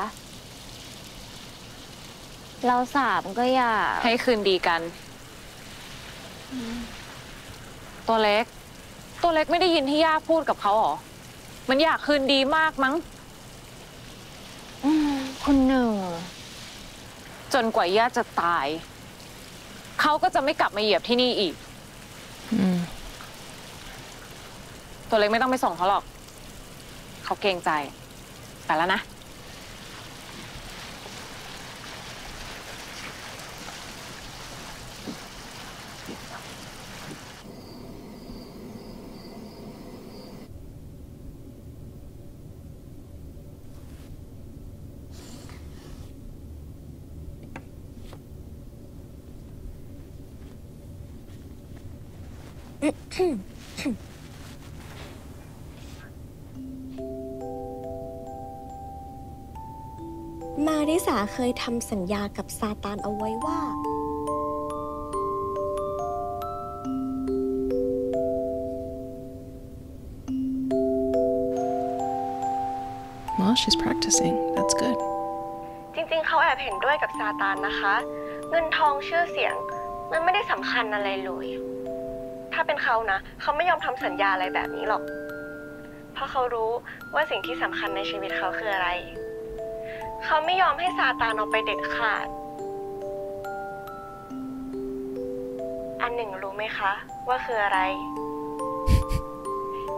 เราสามก็อยาก ให้คืนดีกัน ตัวเล็กไม่ได้ยินที่ย่าพูดกับเขาหรอมันอยากคืนดีมากมั้ง คุณหนึ่ง จนกว่าย่าจะตายเขาก็จะไม่กลับมาเหยียบที่นี่อีกตัวเล็กไม่ต้องไปส่งเขาหรอกเขาเกรงใจไปแล้วนะ มาริสาเคยทำสัญญากับซาตานเอาไว้ว่า Well, she's practicing. That's good. จริงๆเขาแอบเห็นด้วยกับซาตานนะคะ เงินทองชื่อเสียงมันไม่ได้สำคัญอะไรเลยถ้าเป็นเขานะเขาไม่ยอมทำสัญญาอะไรแบบนี้หรอกเพราะเขารู้ว่าสิ่งที่สำคัญในชีวิตเขาคืออะไรเขาไม่ยอมให้ซาตานเอาไปเด็ดขาดอันหนึ่งรู้ไหมคะว่าคืออะไร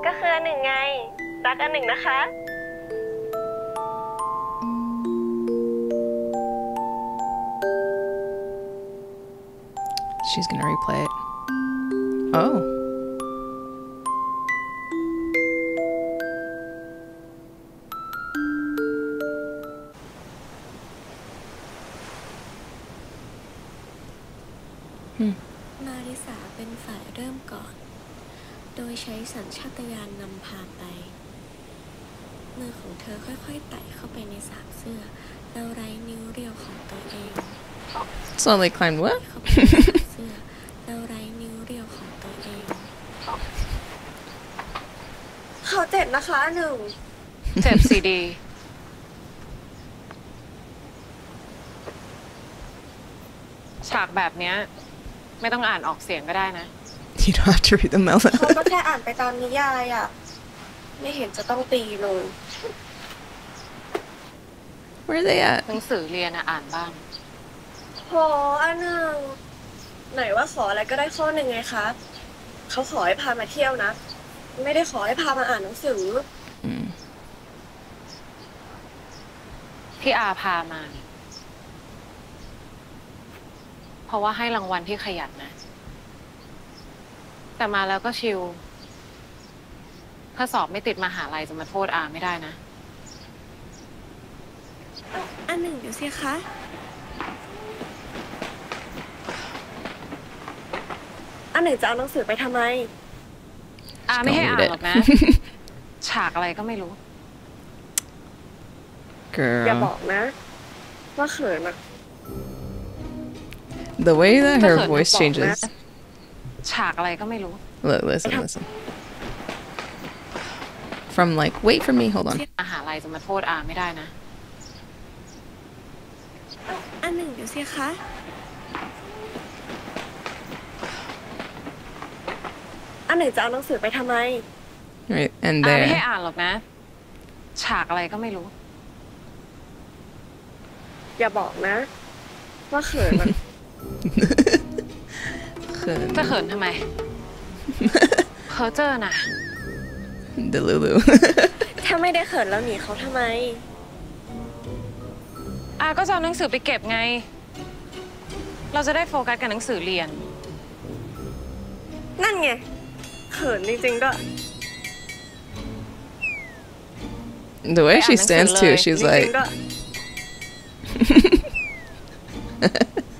ก็คืออันหนึ่งไงรักอันหนึ่งนะคะ She's gonna replay it. Oh. Hmm. มาริสาเป็นฝ่ายเริ่มก่อน โดยใช้สัญชาตญาณนำพาไปมือของเธอค่อยๆไต่เข้าไปในสามเสื้อแล้วไร้นิ้วเรียวของตัวเอง Slowly climbed what? เข้าไปในสามเสื้อแล้วไร้นิ้วเรียวของตัวเองเขาเจ็บนะคะหนึ่ง เจ็บซีดี ฉากแบบเนี้ยไม่ต้องอ่านออกเสียงก็ได้นะ You don't have to read the melon. เขาก็แค่อ่านไปตามนิยายอ่ะไม่เห็นจะต้องตีเลย Where are they at? หนังสือเรียนอ่านบ้าง โหอันหนึ่งไหนว่าขออะไรก็ได้ข้อหนึ่งไงคะเขาขอให้พามาเที่ยวนะไม่ได้ขอให้พามาอ่านหนังสือ ที่อาพามาเพราะว่าให้รางวัลที่ขยันนะแต่มาแล้วก็ชิลถ้าสอบไม่ติดมหาลัยจะมาโทษอาไม่ได้นะ อันหนึ่งเดี๋ยวสิคะอันหนึ่งจะเอาหนังสือไปทำไมอาไม่ให้อ่านหรอกนะ ฉากอะไรก็ไม่รู้ อย่า Girl. บอกนะว่าเขินอะ The way that her That's voice what- changes. ฉากอะไรก็ไม่รู้ Look, listen. From like, wait for me, hold on. มหาลัยจะมาโทษอาไม่ได้นะ อันหนึ่งเดี๋ยวสิคะอันหนึ่งจะเอาหนังสือไปทำไม Right, and อาไม่ให้ there. อ่านหรอกนะ ฉากอะไรก็ไม่รู้ อย่าบอกนะ ว่าเขิน จะเขินทำไม เพอเจอน่ะ Delulu. ถ้าไม่ได้เขินแล้วหนีเขาทำไม อาก็จะเอาหนังสือไปเก็บไง เราจะได้โฟกัสกับหนังสือเรียน นั่นไงเขินจริงๆด้วย The way she stands too, she's จริ like. งๆด้วย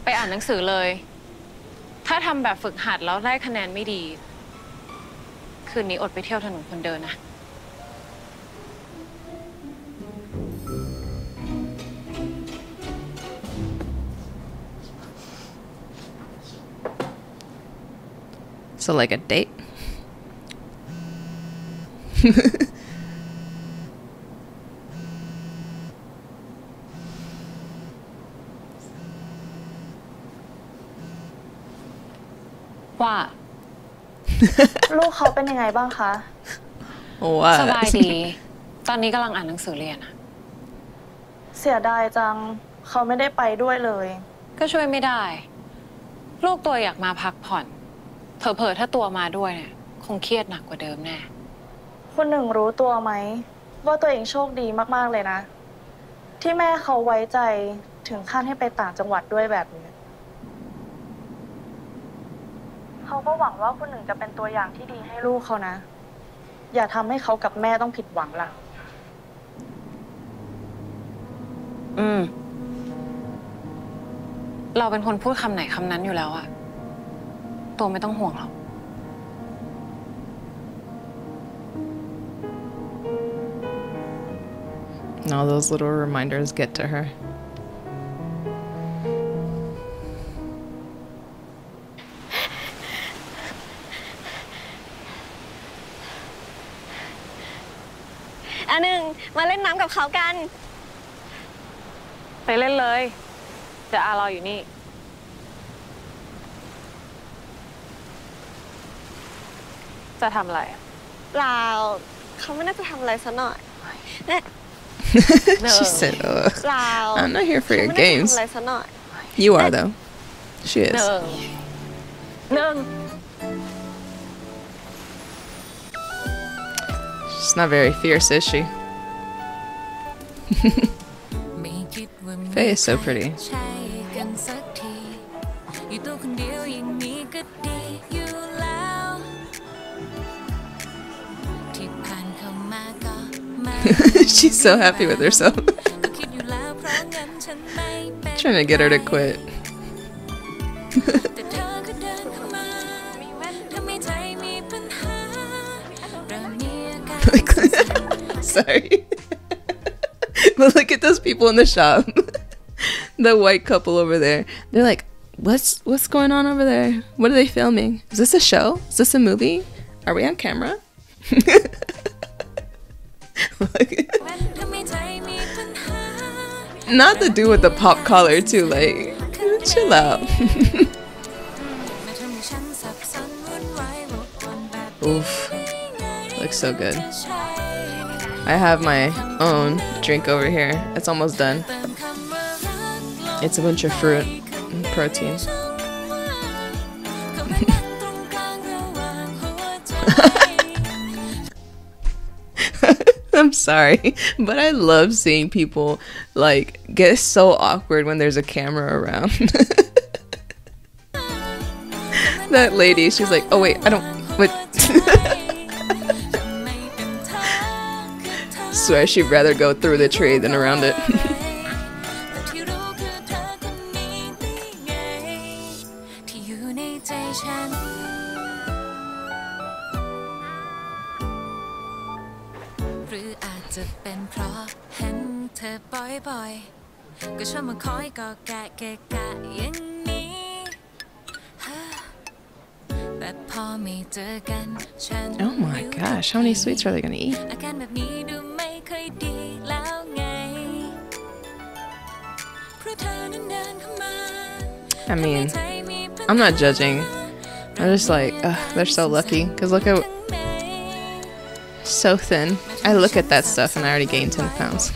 ไปอ่านหนังสือเลย ถ้าทำแบบฝึกหัดแล้วได้คะแนนไม่ดี คืนนี้อดไปเที่ยวถนนคนเดินนะ So like a date? ว่า ลูกเขาเป็นยังไงบ้างคะ สบาย What? ดี ตอนนี้กำลังอ่านหนังสือเรียนอะ เสียดายจังเขาไม่ได้ไปด้วยเลย ก็ช่วยไม่ได้ ลูกตัวอยากมาพักผ่อน เผลอๆถ้าตัวมาด้วยเนี่ย คงเครียดหนักกว่าเดิมแน่ คุณหนึ่งรู้ตัวไหมว่าตัวเองโชคดีมากๆเลยนะ ที่แม่เขาไว้ใจถึงขั้นให้ไปต่างจังหวัดด้วยแบบนี้เขาก็หวังว่าคุณหนึ่งจะเป็นตัวอย่างที่ดีให้ลูกเขานะ อย่าทำให้เขากับแม่ต้องผิดหวังล่ะ เราเป็นคนพูดคำไหนคำนั้นอยู่แล้วอะตัวไม่ต้องห่วงหรอก And all those little reminders get to her. อันหนึ่งมาเล่นน้ำกับเขากัน ไปเล่นเลย เดี๋ยวอารออยู่นี่ จะทำอะไร เปล่าเขาไม่น่าจะทำอะไรซะหน่อย She said, ugh. เปล่า I'm not here for เขา your ไม่น่าจะ games. ทำอะไรซะหน่อย You are, though. She is. หนึ่ง She's not very fierce, is she? Faye is so pretty. ตัวคนเดียวอย่างนี้ก็ดีอยู่แล้วที่ผ่านเข้ามาก็มา She's so happy with herself. ก็คิดอยู่แล้วเพราะงั้นฉันไม่เป็น Trying to get her to quit. แต่เธอก็เดินเข้ามาทำให้ใจมีปัญหาเริ่มมีอาการ Sorry. But look at those people in the shop. The white couple over there. They're like, what's going on over there? What are they filming? Is this a show? Is this a movie? Are we on camera? Not the dude with the pop collar too, like, chill out. Oof. Looks so good. I have my own drink over here. It's almost done. It's a bunch of fruit and protein. I'm sorry, but I love seeing people like get so awkward when there's a camera around. That lady, she's like, oh wait, I don't, wait. Swear she'd rather go through the tree than around it. Oh my gosh, how many sweets are they gonna eat? I mean, I'm not judging. I'm just like, they're so lucky. Because look at... So thin. I look at that stuff and I already gained 10 pounds.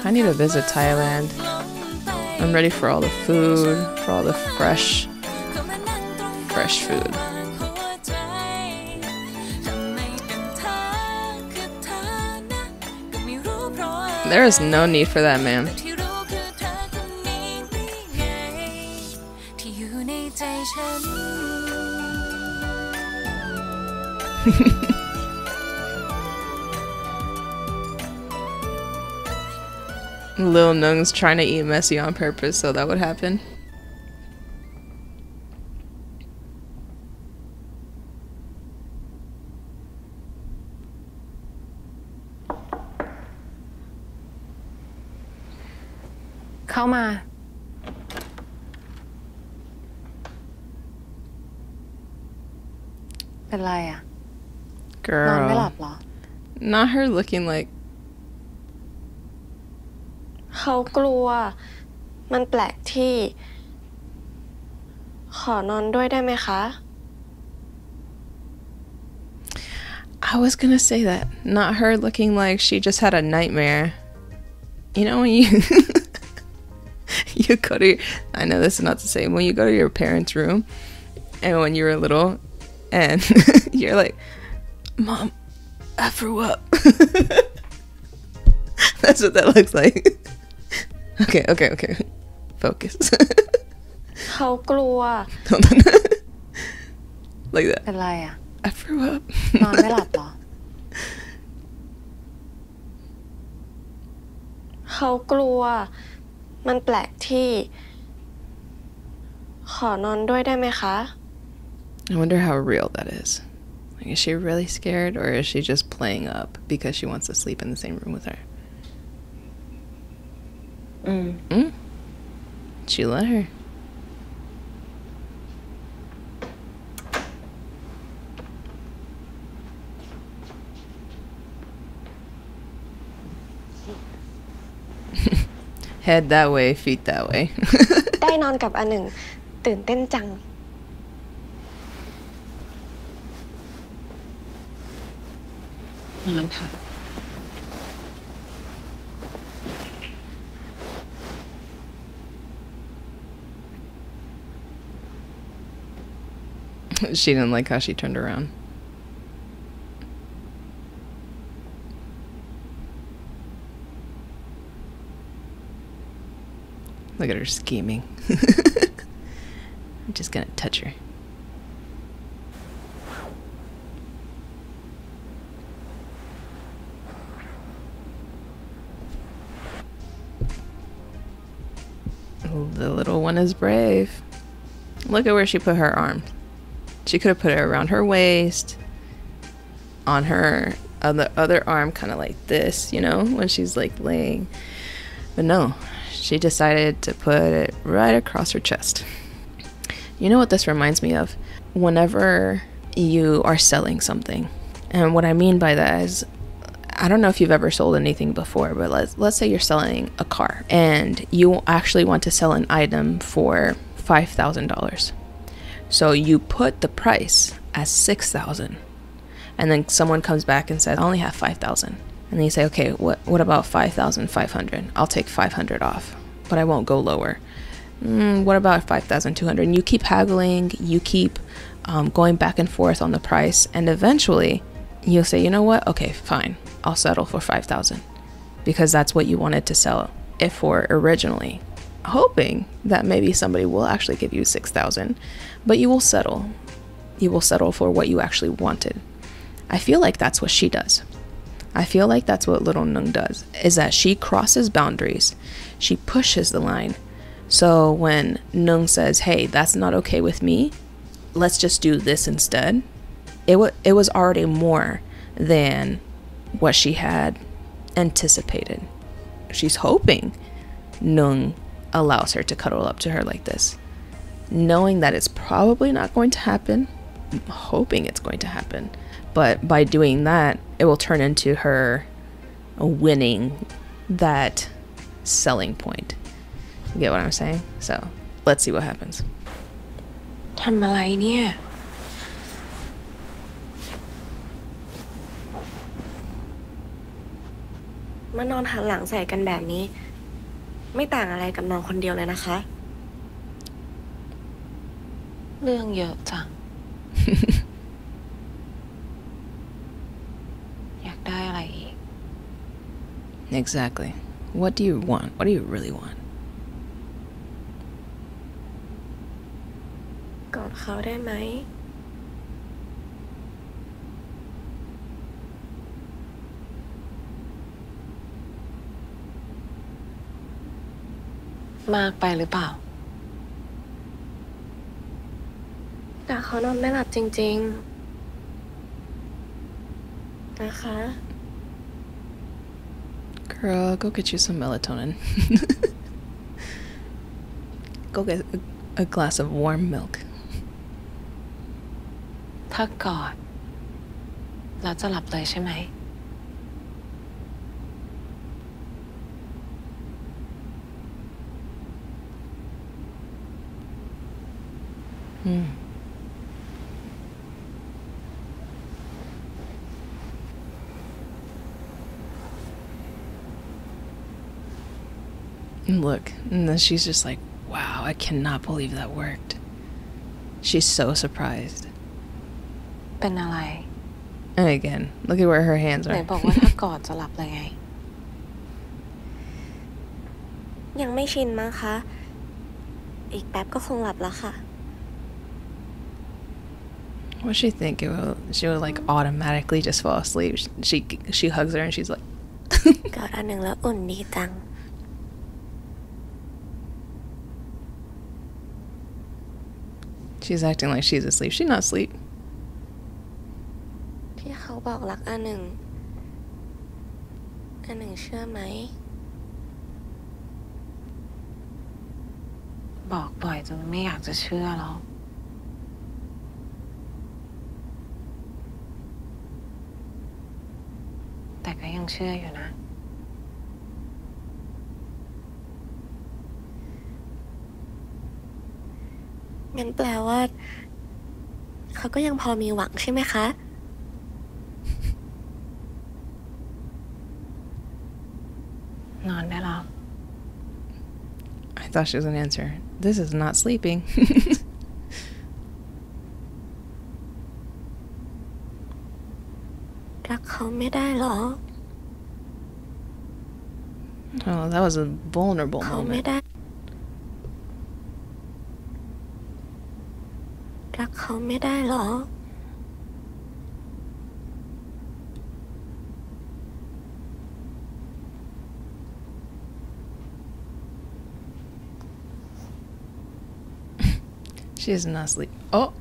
I need to visit Thailand. I'm ready for all the food, for all the fresh food. There is no need for that, man. Lil Nung's trying to eat messy on purpose so that would happen. Come on. Girl. Not her looking like... เขากลัวมันแปลกที่ขอนอนด้วยได้ไหมคะ I was gonna say that. Not her looking like she just had a nightmare. You know when you... you go to your... I know this is not the same. When you go to your parents' room and when you were little and you're like, Mom, I threw up. That's what that looks like. Okay. Focus. เขากลัว Hold on. Like that. I threw up. นอนไม่หลับเหรอ เขากลัวมันแปลกที่ขอนอนด้วยได้ไหมคะ I wonder how real that is. Like, is she really scared or is she just playing up because she wants to sleep in the same room with her? She let her. Head that way, feet that way. ได้นอนกับอันหนึ่งตื่นเต้นจัง She didn't like how she turned around. Look at her scheming. I'm just gonna touch her. The little one is brave. Look at where she put her arm. She could have put it around her waist, on her other arm, kind of like this, you know, when she's like laying. But no, she decided to put it right across her chest. You know what this reminds me of? Whenever you are selling something. And what I mean by that is, I don't know if you've ever sold anything before, but let's say you're selling a car and you actually want to sell an item for $5,000. So you put the price as $6,000, and then someone comes back and says, I only have $5,000. And then you say, okay, what about $5,500? I'll take $500 off, but I won't go lower. What about $5,200? And you keep haggling, you keep going back and forth on the price, and eventually you'll say, you know what? Okay, fine. I'll settle for $5,000 because that's what you wanted to sell it for originally, hoping that maybe somebody will actually give you $6,000, but you will settle. You will settle for what you actually wanted. I feel like that's what she does. I feel like that's what little Nung does, is that she crosses boundaries. She pushes the line. So when Nung says, hey, that's not okay with me, let's just do this instead, it was already more than what she had anticipated. She's hoping Nung allows her to cuddle up to her like this, knowing that it's probably not going to happen, hoping it's going to happen. But by doing that, it will turn into her winning that selling point. You get what I'm saying? So let's see what happens. ทำอะไรเนี่ย มานอนหันหลังใส่กันแบบนี้ ไม่ต่างอะไรกับนอนคนเดียวเลยนะคะ เรื่องเยอะจัง อยากได้อะไรอีก Exactly. What do you want? What do you really want? กอดเขาได้ไหม มากไปหรือเปล่า แต่เขานอนไม่หลับจริงๆ นะคะ Girl, go get you some melatonin. Go get a glass of warm milk. ถ้ากอดแล้วจะหลับเลยใช่ไหม And look, and then she's just like, wow, I cannot believe that worked. She's so surprised. เป็นอะไร And again, look at where her hands ไหน are. บอกว่าถ้ากอดจะหลับเลยไง ยังไม่ชินมั้งคะ อีกแป๊บก็คงหลับแล้วค่ะ What she think? She would like automatically just fall asleep. She hugs her and she's like, กอดอันหนึ่งแล้วอุ่นดีจัง she's acting like she's asleep. She's not asleep. ที่เขาบอกรักอันหนึ่งเชื่อไหม บอกบ่อยจนไม่อยากจะเชื่อแล้ว แต่ก็ยังเชื่ออยู่นะ งั้นแปลว่า เขาก็ยังพอมีหวังใช่ไหมคะ นอนได้แล้ว I thought she was gonna answer, this is not sleeping. รักเขาไม่ได้หรอ Oh, that was a vulnerable เขาไม่ moment. ได้ รักเขาไม่ได้หรอ She is not asleep. Oh.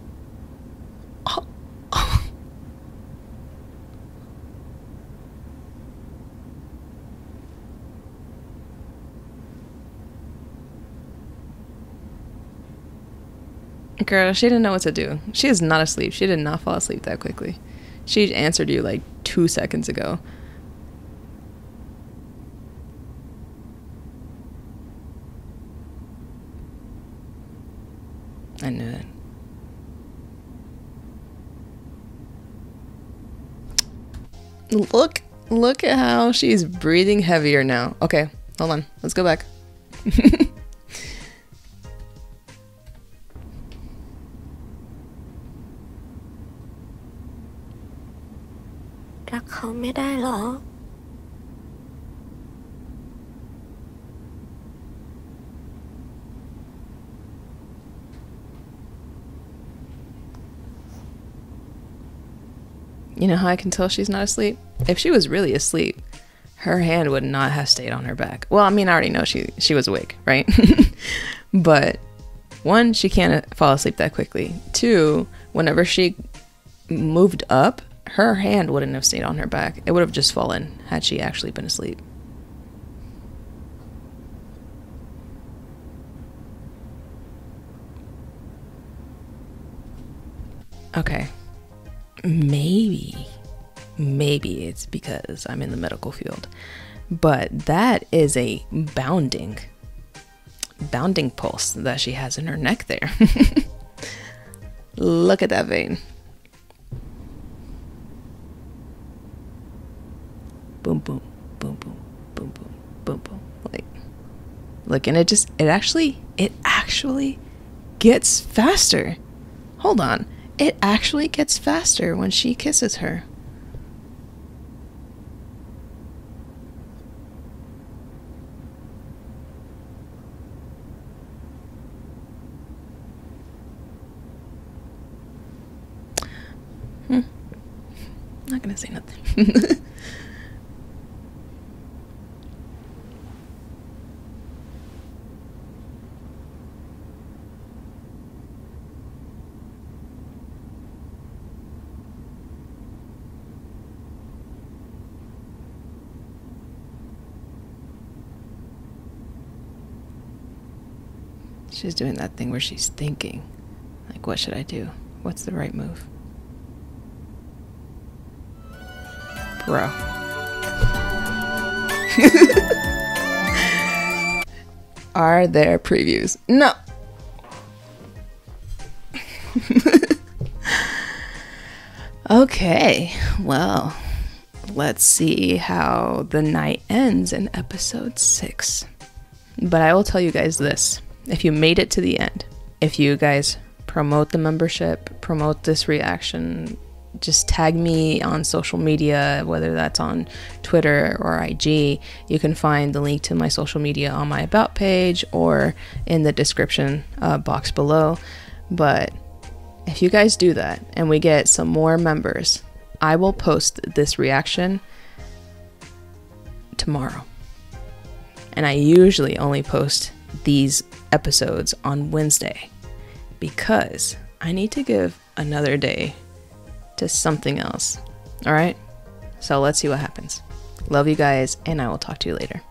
Girl, she didn't know what to do. She is not asleep. She did not fall asleep that quickly. She answered you like 2 seconds ago. I knew it. Look at how she's breathing heavier now. Okay, hold on. Let's go back. รักเขาไม่ได้หรอ You know how I can tell she's not asleep? If she was really asleep, her hand would not have stayed on her back. Well, I mean, I already know she was awake, right? But one, she can't fall asleep that quickly. Two, whenever she moved up, her hand wouldn't have stayed on her back. It would have just fallen had she actually been asleep. Okay. Maybe it's because I'm in the medical field. But that is a bounding pulse that she has in her neck there. Look at that vein. Boom, boom, boom, boom, boom, boom, boom, boom. Like, look, and it actually gets faster. Hold on. It actually gets faster when she kisses her. Not gonna say nothing. She's doing that thing where she's thinking, like, what should I do? What's the right move? Bro. Are there previews? No. Okay, well, let's see how the night ends in episode 6. But I will tell you guys this. If you made it to the end, if you guys promote the membership, promote this reaction, just tag me on social media, whether that's on Twitter or IG. You can find the link to my social media on my About page or in the description box below. But if you guys do that and we get some more members, I will post this reaction tomorrow. And I usually only post these episodes on Wednesday because I need to give another day to something else. All right? So let's see what happens. Love you guys, and I will talk to you later.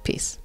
Peace.